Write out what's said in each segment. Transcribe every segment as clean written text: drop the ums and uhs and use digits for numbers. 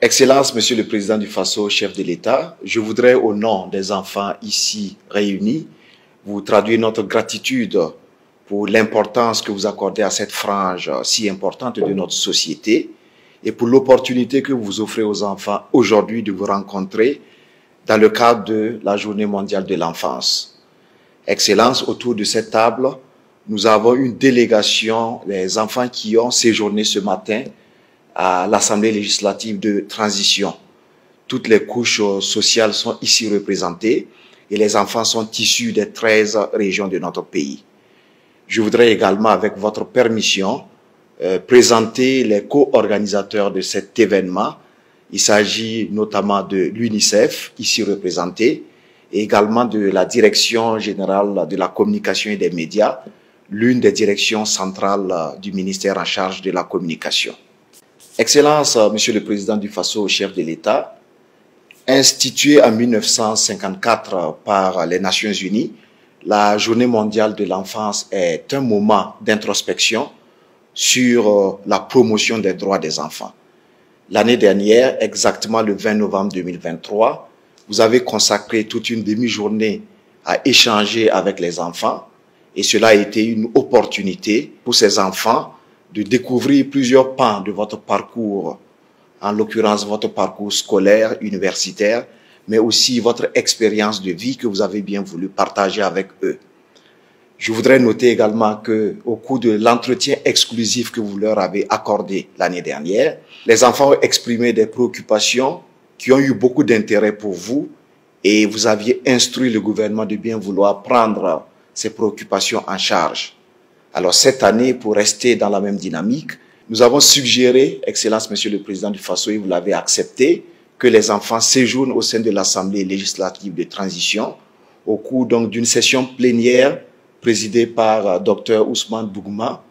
Excellence, Monsieur le Président du Faso, chef de l'État, je voudrais au nom des enfants ici réunis vous traduire notre gratitude pour l'importance que vous accordez à cette frange si importante de notre société et pour l'opportunité que vous offrez aux enfants aujourd'hui de vous rencontrer dans le cadre de la Journée mondiale de l'enfance. Excellence, autour de cette table, nous avons une délégation des enfants qui ont séjourné ce matin à l'Assemblée législative de transition. Toutes les couches sociales sont ici représentées et les enfants sont issus des 13 régions de notre pays. Je voudrais également, avec votre permission, présenter les co-organisateurs de cet événement. Il s'agit notamment de l'UNICEF, ici représenté, et également de la Direction générale de la communication et des médias, l'une des directions centrales du ministère en charge de la communication. Excellence, Monsieur le Président du Faso, chef de l'État, instituée en 1954 par les Nations Unies, la Journée mondiale de l'enfance est un moment d'introspection sur la promotion des droits des enfants. L'année dernière, exactement le 20 novembre 2023, vous avez consacré toute une demi-journée à échanger avec les enfants et cela a été une opportunité pour ces enfants de découvrir plusieurs pans de votre parcours, en l'occurrence votre parcours scolaire, universitaire, mais aussi votre expérience de vie que vous avez bien voulu partager avec eux. Je voudrais noter également que, au cours de l'entretien exclusif que vous leur avez accordé l'année dernière, les enfants ont exprimé des préoccupations qui ont eu beaucoup d'intérêt pour vous et vous aviez instruit le gouvernement de bien vouloir prendre ces préoccupations en charge. Alors cette année, pour rester dans la même dynamique, nous avons suggéré, Excellence Monsieur le Président du Faso, et vous l'avez accepté, que les enfants séjournent au sein de l'Assemblée législative de transition au cours donc d'une session plénière présidée par Dr Ousmane Bougouma.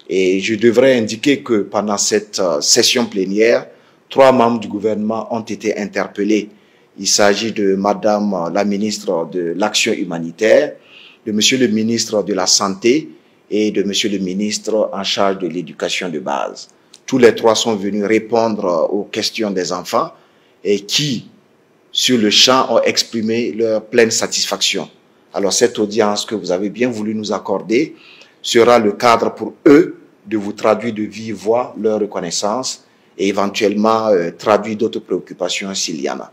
Et je devrais indiquer que pendant cette session plénière, 3 membres du gouvernement ont été interpellés. Il s'agit de Madame la ministre de l'Action humanitaire, de Monsieur le ministre de la Santé et de Monsieur le ministre en charge de l'éducation de base. Tous les 3 sont venus répondre aux questions des enfants et qui, sur le champ, ont exprimé leur pleine satisfaction. Alors cette audience que vous avez bien voulu nous accorder sera le cadre pour eux de vous traduire de vive voix leur reconnaissance et éventuellement traduire d'autres préoccupations s'il y en a.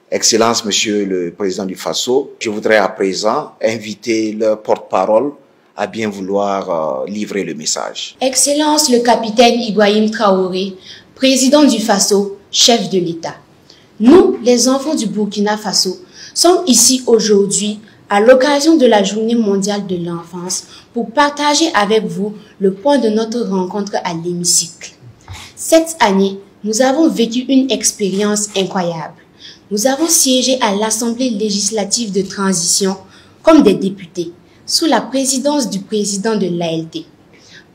Excellence, Monsieur le Président du Faso, je voudrais à présent inviter leur porte-parole à bien vouloir livrer le message. Excellence le capitaine Ibrahim Traoré, président du Faso, chef de l'État. Nous, les enfants du Burkina Faso, sommes ici aujourd'hui à l'occasion de la Journée mondiale de l'enfance pour partager avec vous le point de notre rencontre à l'hémicycle. Cette année, nous avons vécu une expérience incroyable. Nous avons siégé à l'Assemblée législative de transition comme des députés, sous la présidence du président de l'ALT.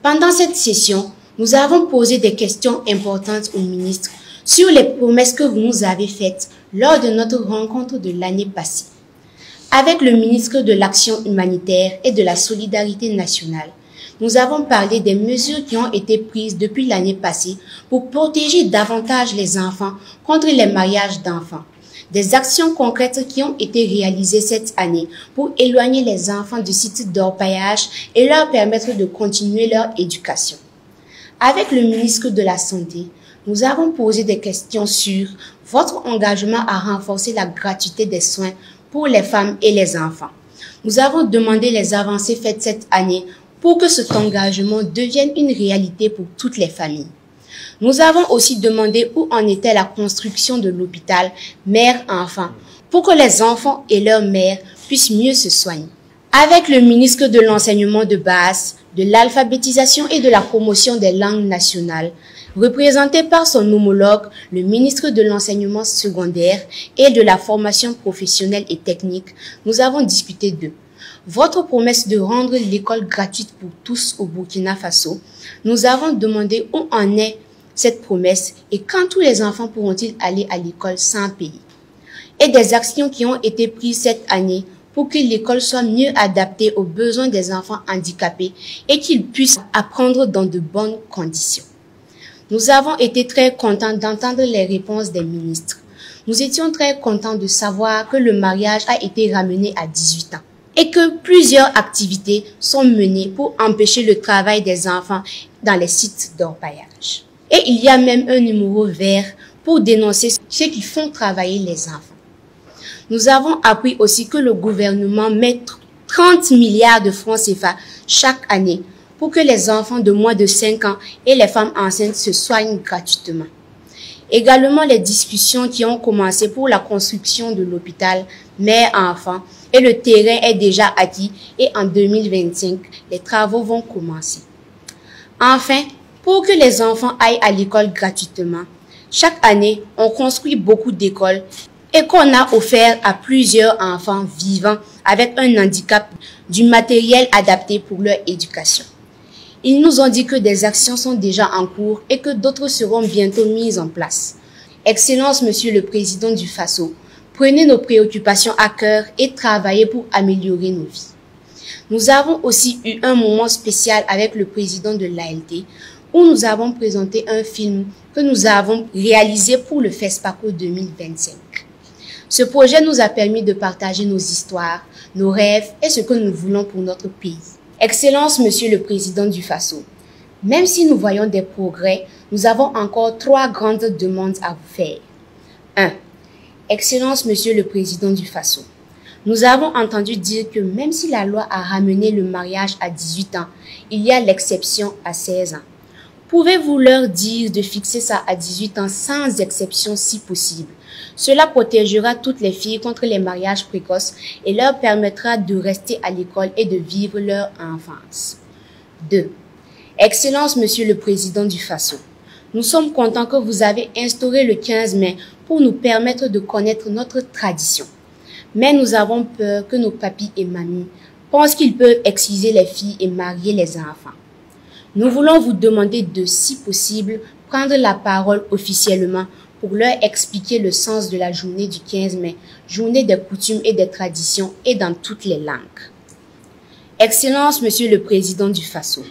Pendant cette session, nous avons posé des questions importantes au ministre sur les promesses que vous nous avez faites lors de notre rencontre de l'année passée. Avec le ministre de l'Action humanitaire et de la Solidarité nationale, nous avons parlé des mesures qui ont été prises depuis l'année passée pour protéger davantage les enfants contre les mariages d'enfants. Des actions concrètes qui ont été réalisées cette année pour éloigner les enfants du site d'orpaillage et leur permettre de continuer leur éducation. Avec le ministre de la Santé, nous avons posé des questions sur votre engagement à renforcer la gratuité des soins pour les femmes et les enfants. Nous avons demandé les avancées faites cette année pour que cet engagement devienne une réalité pour toutes les familles. Nous avons aussi demandé où en était la construction de l'hôpital mère-enfant pour que les enfants et leurs mères puissent mieux se soigner. Avec le ministre de l'Enseignement de base, de l'alphabétisation et de la promotion des langues nationales, représenté par son homologue, le ministre de l'Enseignement secondaire et de la formation professionnelle et technique, nous avons discuté d'eux. Votre promesse de rendre l'école gratuite pour tous au Burkina Faso, nous avons demandé où en est cette promesse et quand tous les enfants pourront-ils aller à l'école sans payer. Et des actions qui ont été prises cette année pour que l'école soit mieux adaptée aux besoins des enfants handicapés et qu'ils puissent apprendre dans de bonnes conditions. Nous avons été très contents d'entendre les réponses des ministres. Nous étions très contents de savoir que le mariage a été ramené à 18 ans et que plusieurs activités sont menées pour empêcher le travail des enfants dans les sites d'orpaillage. Et il y a même un numéro vert pour dénoncer ceux qui font travailler les enfants. Nous avons appris aussi que le gouvernement met 30 milliards de francs CFA chaque année pour que les enfants de moins de 5 ans et les femmes enceintes se soignent gratuitement. Également les discussions qui ont commencé pour la construction de l'hôpital mère-enfant et le terrain est déjà acquis et en 2025, les travaux vont commencer. Enfin, pour que les enfants aillent à l'école gratuitement, chaque année, on construit beaucoup d'écoles et qu'on a offert à plusieurs enfants vivant avec un handicap du matériel adapté pour leur éducation. Ils nous ont dit que des actions sont déjà en cours et que d'autres seront bientôt mises en place. Excellence, Monsieur le Président du Faso, prenez nos préoccupations à cœur et travaillez pour améliorer nos vies. Nous avons aussi eu un moment spécial avec le président de l'ALT où nous avons présenté un film que nous avons réalisé pour le FESPACO 2025. Ce projet nous a permis de partager nos histoires, nos rêves et ce que nous voulons pour notre pays. Excellence, Monsieur le Président du Faso, même si nous voyons des progrès, nous avons encore 3 grandes demandes à vous faire. 1. Excellence, Monsieur le Président du Faso, nous avons entendu dire que même si la loi a ramené le mariage à 18 ans, il y a l'exception à 16 ans. Pouvez-vous leur dire de fixer ça à 18 ans sans exception si possible? Cela protégera toutes les filles contre les mariages précoces et leur permettra de rester à l'école et de vivre leur enfance. 2. Excellence, Monsieur le Président du Faso, nous sommes contents que vous avez instauré le 15 mai pour nous permettre de connaître notre tradition. Mais nous avons peur que nos papis et mamies pensent qu'ils peuvent exciser les filles et marier les enfants. Nous voulons vous demander de, si possible, prendre la parole officiellement pour leur expliquer le sens de la journée du 15 mai, journée des coutumes et des traditions et dans toutes les langues. Excellence, Monsieur le Président du Faso,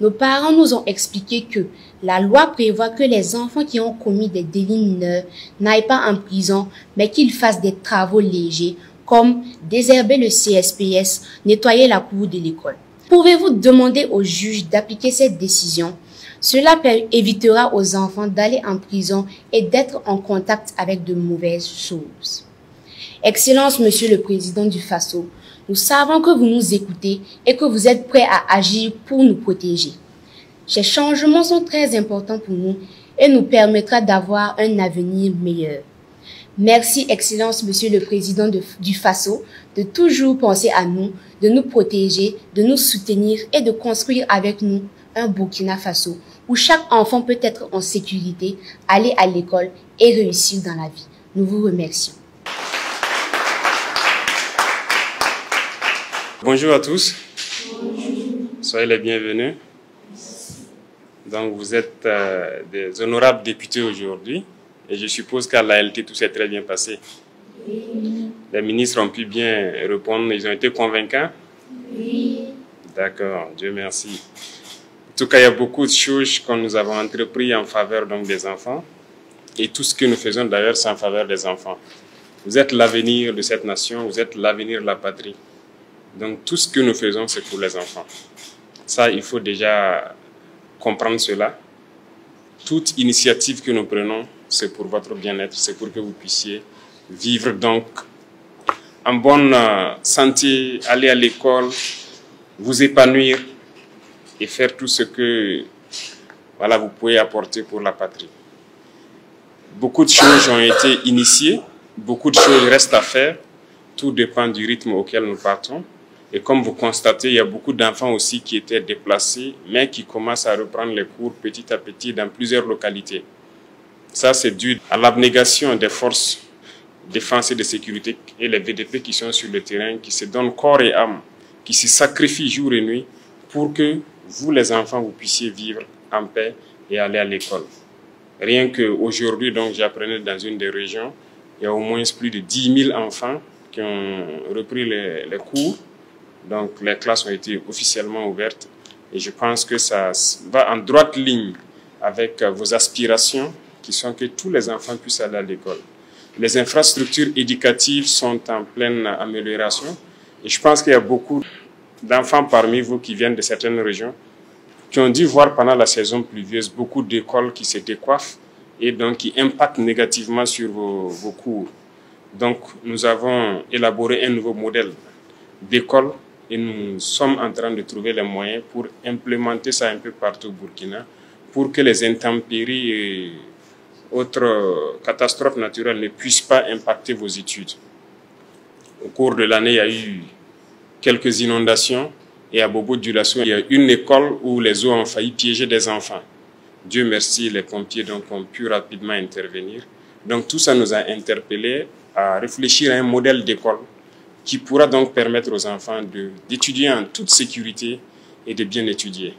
nos parents nous ont expliqué que la loi prévoit que les enfants qui ont commis des délits mineurs n'aillent pas en prison, mais qu'ils fassent des travaux légers, comme désherber le CSPS, nettoyer la cour de l'école. Pouvez-vous demander au juge d'appliquer cette décision? Cela évitera aux enfants d'aller en prison et d'être en contact avec de mauvaises choses. Excellence, Monsieur le Président du Faso, nous savons que vous nous écoutez et que vous êtes prêts à agir pour nous protéger. Ces changements sont très importants pour nous et nous permettra d'avoir un avenir meilleur. Merci, Excellence, Monsieur le Président du Faso, de toujours penser à nous, de nous protéger, de nous soutenir et de construire avec nous un Burkina Faso où chaque enfant peut être en sécurité, aller à l'école et réussir dans la vie. Nous vous remercions. Bonjour à tous. Bonjour. Soyez les bienvenus. Donc vous êtes des honorables députés aujourd'hui et je suppose qu'à l'ALT tout s'est très bien passé. Oui. Les ministres ont pu bien répondre, ils ont été convaincants? Oui. D'accord, Dieu merci. En tout cas, il y a beaucoup de choses que nous avons entrepris en faveur donc, des enfants et tout ce que nous faisons d'ailleurs c'est en faveur des enfants. Vous êtes l'avenir de cette nation, vous êtes l'avenir de la patrie. Donc tout ce que nous faisons c'est pour les enfants. Ça, il faut déjà comprendre cela. Toute initiative que nous prenons, c'est pour votre bien-être, c'est pour que vous puissiez vivre donc en bonne santé, aller à l'école, vous épanouir et faire tout ce que voilà, vous pouvez apporter pour la patrie. Beaucoup de choses ont été initiées, beaucoup de choses restent à faire, tout dépend du rythme auquel nous partons. Et comme vous constatez, il y a beaucoup d'enfants aussi qui étaient déplacés, mais qui commencent à reprendre les cours petit à petit dans plusieurs localités. Ça, c'est dû à l'abnégation des forces de défense et de sécurité et les VDP qui sont sur le terrain, qui se donnent corps et âme, qui se sacrifient jour et nuit pour que vous, les enfants, vous puissiez vivre en paix et aller à l'école. Rien qu'aujourd'hui, donc, j'apprenais dans une des régions, il y a au moins plus de 10 000 enfants qui ont repris les cours. Donc, les classes ont été officiellement ouvertes et je pense que ça va en droite ligne avec vos aspirations, qui sont que tous les enfants puissent aller à l'école. Les infrastructures éducatives sont en pleine amélioration. Et je pense qu'il y a beaucoup d'enfants parmi vous qui viennent de certaines régions, qui ont dû voir pendant la saison pluvieuse beaucoup d'écoles qui se décoiffent et donc qui impactent négativement sur vos cours. Donc nous avons élaboré un nouveau modèle d'école et nous sommes en train de trouver les moyens pour implémenter ça un peu partout au Burkina pour que les intempéries et autres catastrophes naturelles ne puissent pas impacter vos études. Au cours de l'année, il y a eu quelques inondations et à Bobo-Dioulasso, il y a une école où les eaux ont failli piéger des enfants. Dieu merci, les pompiers donc, ont pu rapidement intervenir. Donc tout ça nous a interpellés à réfléchir à un modèle d'école qui pourra donc permettre aux enfants d'étudier en toute sécurité et de bien étudier.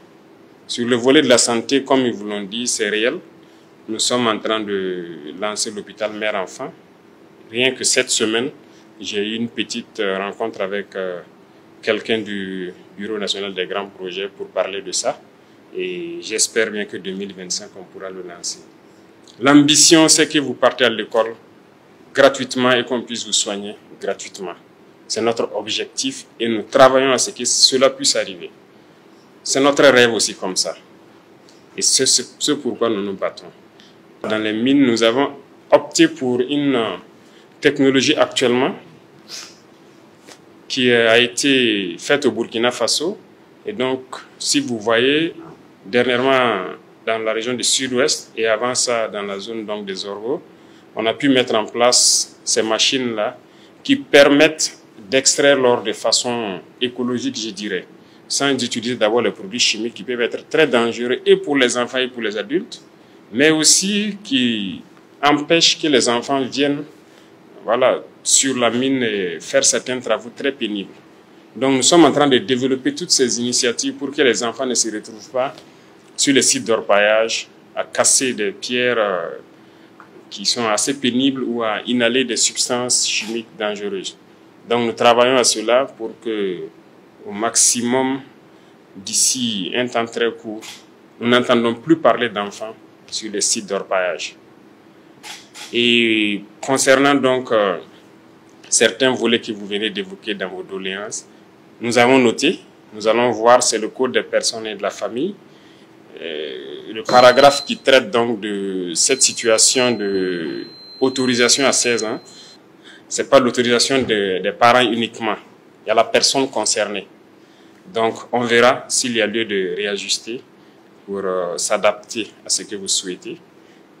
Sur le volet de la santé, comme ils vous l'ont dit, c'est réel. Nous sommes en train de lancer l'hôpital mère-enfant. Rien que cette semaine, j'ai eu une petite rencontre avec quelqu'un du Bureau national des grands projets pour parler de ça. Et j'espère bien que 2025, on pourra le lancer. L'ambition, c'est que vous partez à l'école gratuitement et qu'on puisse vous soigner gratuitement. C'est notre objectif et nous travaillons à ce que cela puisse arriver. C'est notre rêve aussi comme ça. Et c'est ce pourquoi nous nous battons. Dans les mines, nous avons opté pour une technologie actuellement qui a été faite au Burkina Faso. Et donc, si vous voyez, dernièrement dans la région du sud-ouest et avant ça dans la zone donc, des Orvos, on a pu mettre en place ces machines-là qui permettent d'extraire l'or de façon écologique, je dirais, sans utiliser d'abord les produits chimiques qui peuvent être très dangereux et pour les enfants et pour les adultes, mais aussi qui empêchent que les enfants viennent sur la mine et faire certains travaux très pénibles. Donc nous sommes en train de développer toutes ces initiatives pour que les enfants ne se retrouvent pas sur les sites d'orpaillage à casser des pierres qui sont assez pénibles ou à inhaler des substances chimiques dangereuses. Donc nous travaillons à cela pour que, au maximum, d'ici un temps très court, nous n'entendons plus parler d'enfants sur les sites d'orpaillage. Et concernant donc certains volets que vous venez d'évoquer dans vos doléances, nous avons noté, nous allons voir, c'est le code des personnes et de la famille, le paragraphe qui traite donc de cette situation de autorisation à 16 ans. Ce n'est pas l'autorisation des parents uniquement, il y a la personne concernée. Donc on verra s'il y a lieu de réajuster pour s'adapter à ce que vous souhaitez.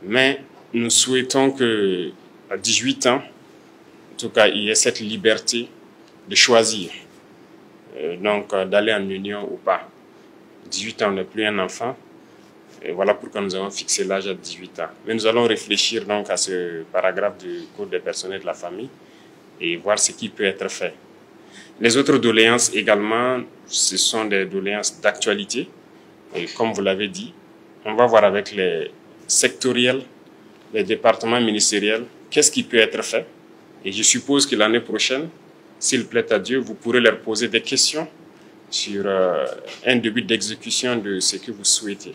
Mais nous souhaitons qu'à 18 ans, en tout cas, il y ait cette liberté de choisir, donc d'aller en union ou pas. 18 ans, on n'est plus un enfant. Et voilà pourquoi nous avons fixé l'âge à 18 ans. Mais nous allons réfléchir donc à ce paragraphe du Code des personnes et de la famille et voir ce qui peut être fait. Les autres doléances également, ce sont des doléances d'actualité. Et comme vous l'avez dit, on va voir avec les sectoriels, les départements ministériels, qu'est-ce qui peut être fait. Et je suppose que l'année prochaine, s'il plaît à Dieu, vous pourrez leur poser des questions sur un début d'exécution de ce que vous souhaitez.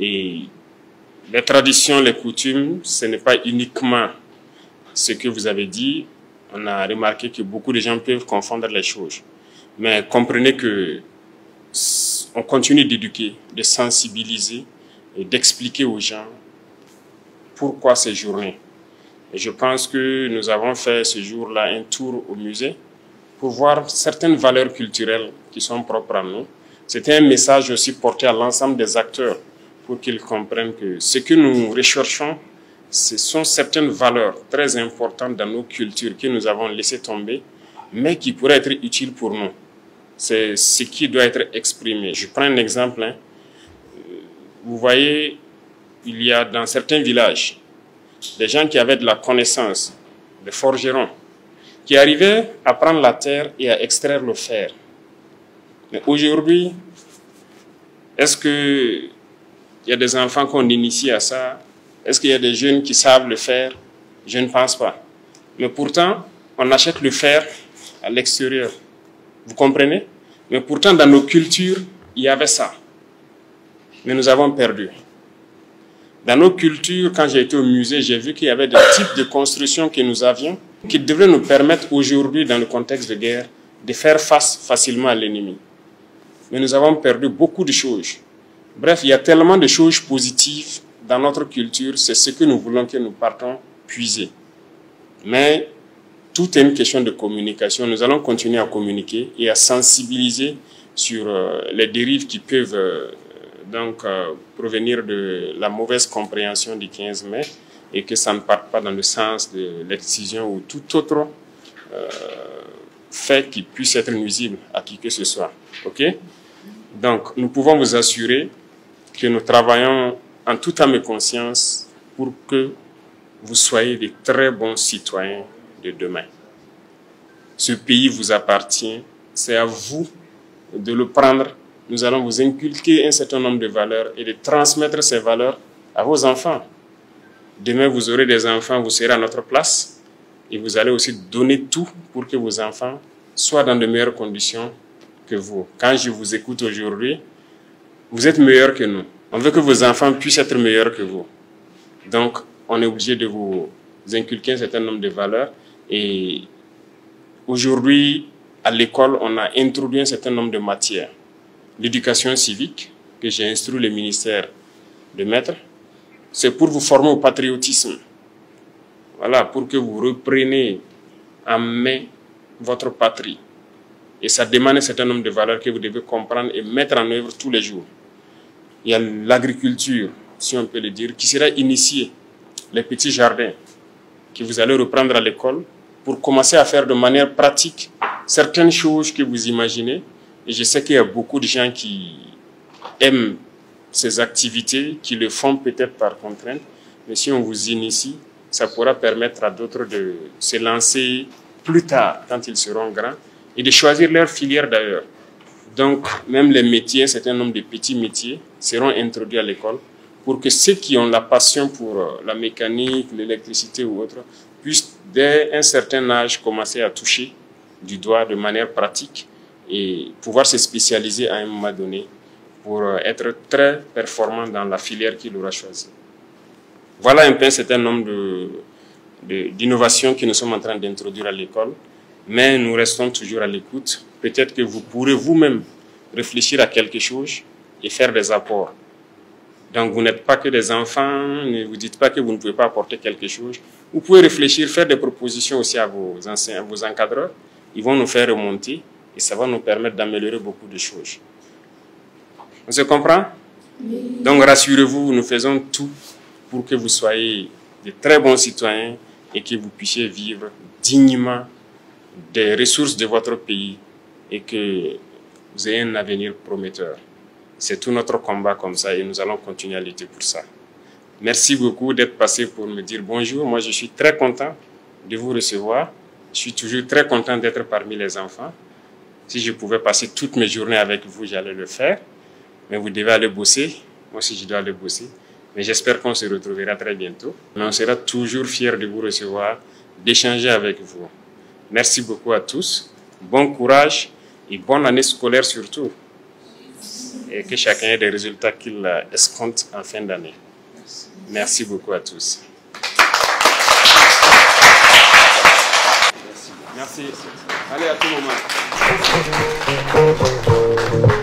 Et les traditions, les coutumes, ce n'est pas uniquement ce que vous avez dit. On a remarqué que beaucoup de gens peuvent confondre les choses. Mais comprenez que on continue d'éduquer, de sensibiliser et d'expliquer aux gens pourquoi ces journées. Et je pense que nous avons fait ce jour-là un tour au musée pour voir certaines valeurs culturelles qui sont propres à nous. C'était un message aussi porté à l'ensemble des acteurs pour qu'ils comprennent que ce que nous recherchons, ce sont certaines valeurs très importantes dans nos cultures que nous avons laissées tomber, mais qui pourraient être utiles pour nous. C'est ce qui doit être exprimé. Je prends un exemple. Vous voyez, il y a dans certains villages des gens qui avaient de la connaissance, des forgerons, qui arrivaient à prendre la terre et à extraire le fer. Mais aujourd'hui, est-ce qu'il y a des enfants qu'on initie à ça? Est-ce qu'il y a des jeunes qui savent le faire? Je ne pense pas. Mais pourtant, on achète le fer à l'extérieur. Vous comprenez? Mais pourtant, dans nos cultures, il y avait ça. Mais nous avons perdu. Dans nos cultures, quand j'ai été au musée, j'ai vu qu'il y avait des types de constructions que nous avions qui devraient nous permettre aujourd'hui, dans le contexte de guerre, de faire face facilement à l'ennemi. Mais nous avons perdu beaucoup de choses. Bref, il y a tellement de choses positives dans notre culture, c'est ce que nous voulons que nous partons puiser. Mais tout est une question de communication. Nous allons continuer à communiquer et à sensibiliser sur les dérives qui peuvent provenir de la mauvaise compréhension du 15 mai et que ça ne parte pas dans le sens de l'excision ou tout autre fait qui puisse être nuisible à qui que ce soit. OK? Donc, nous pouvons vous assurer que nous travaillons en toute âme et conscience pour que vous soyez de très bons citoyens de demain. Ce pays vous appartient, c'est à vous de le prendre. Nous allons vous inculquer un certain nombre de valeurs et de transmettre ces valeurs à vos enfants. Demain, vous aurez des enfants, vous serez à notre place et vous allez aussi donner tout pour que vos enfants soient dans de meilleures conditions que vous. Quand je vous écoute aujourd'hui, vous êtes meilleurs que nous. On veut que vos enfants puissent être meilleurs que vous. Donc, on est obligé de vous inculquer un certain nombre de valeurs. Et aujourd'hui, à l'école, on a introduit un certain nombre de matières. L'éducation civique, que j'ai instruit le ministère de mettre, c'est pour vous former au patriotisme. Voilà, pour que vous repreniez en main votre patrie. Et ça demande un certain nombre de valeurs que vous devez comprendre et mettre en œuvre tous les jours. Il y a l'agriculture, si on peut le dire, qui sera initiée, les petits jardins que vous allez reprendre à l'école pour commencer à faire de manière pratique certaines choses que vous imaginez. Et je sais qu'il y a beaucoup de gens qui aiment ces activités, qui le font peut-être par contrainte, mais si on vous initie, ça pourra permettre à d'autres de se lancer plus tard, quand ils seront grands, et de choisir leur filière d'ailleurs. Donc, même les métiers, un certain nombre de petits métiers seront introduits à l'école pour que ceux qui ont la passion pour la mécanique, l'électricité ou autre, puissent dès un certain âge commencer à toucher du doigt de manière pratique et pouvoir se spécialiser à un moment donné pour être très performant dans la filière qu'il aura choisie. Voilà un peu un certain nombre d'innovations que nous sommes en train d'introduire à l'école, mais nous restons toujours à l'écoute. Peut-être que vous pourrez vous-même réfléchir à quelque chose et faire des apports. Donc vous n'êtes pas que des enfants, ne vous dites pas que vous ne pouvez pas apporter quelque chose. Vous pouvez réfléchir, faire des propositions aussi à vos enseignants, à vos encadreurs. Ils vont nous faire remonter et ça va nous permettre d'améliorer beaucoup de choses. On se comprend? Oui. Donc rassurez-vous, nous faisons tout pour que vous soyez de très bons citoyens et que vous puissiez vivre dignement des ressources de votre pays et que vous ayez un avenir prometteur. C'est tout notre combat comme ça et nous allons continuer à lutter pour ça. Merci beaucoup d'être passé pour me dire bonjour. Moi, je suis très content de vous recevoir. Je suis toujours très content d'être parmi les enfants. Si je pouvais passer toutes mes journées avec vous, j'allais le faire. Mais vous devez aller bosser. Moi aussi, je dois aller bosser. Mais j'espère qu'on se retrouvera très bientôt. Mais on sera toujours fiers de vous recevoir, d'échanger avec vous. Merci beaucoup à tous. Bon courage et bonne année scolaire surtout. Et que chacun ait des résultats qu'il escompte en fin d'année. Merci beaucoup à tous. Merci. Allez, à tout moment.